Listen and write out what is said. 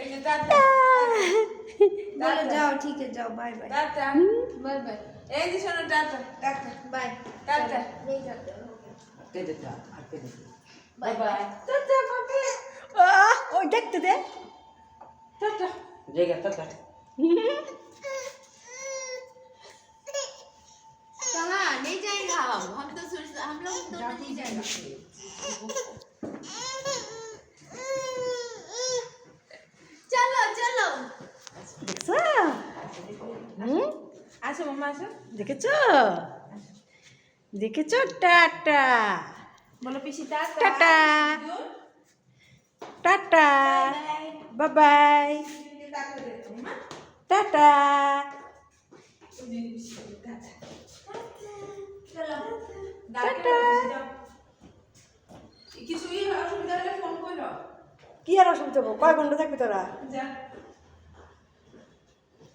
এই যে টাটা বলো যাও ঠিক আছে যাও by bye tata bye by এই যে শোনো টাটা টাটা বাই টাটা নেই যাতে বাই বাই টাটা পাপি ওই দেখতে দে টাটা कहाँ नहीं जाएगा हम तो हम लोग तो नहीं जाएगा चलो चलो দেখছো হুম আসো মামা আসো দেখেছো দেখেছো টাটা বলো পিসি tata tata tata bye bye tata tata কিছু অসুবিধা হলে ফোন করো কি আর অসুবিধা হবো কয় ঘন্টা থাকবি তোরা যা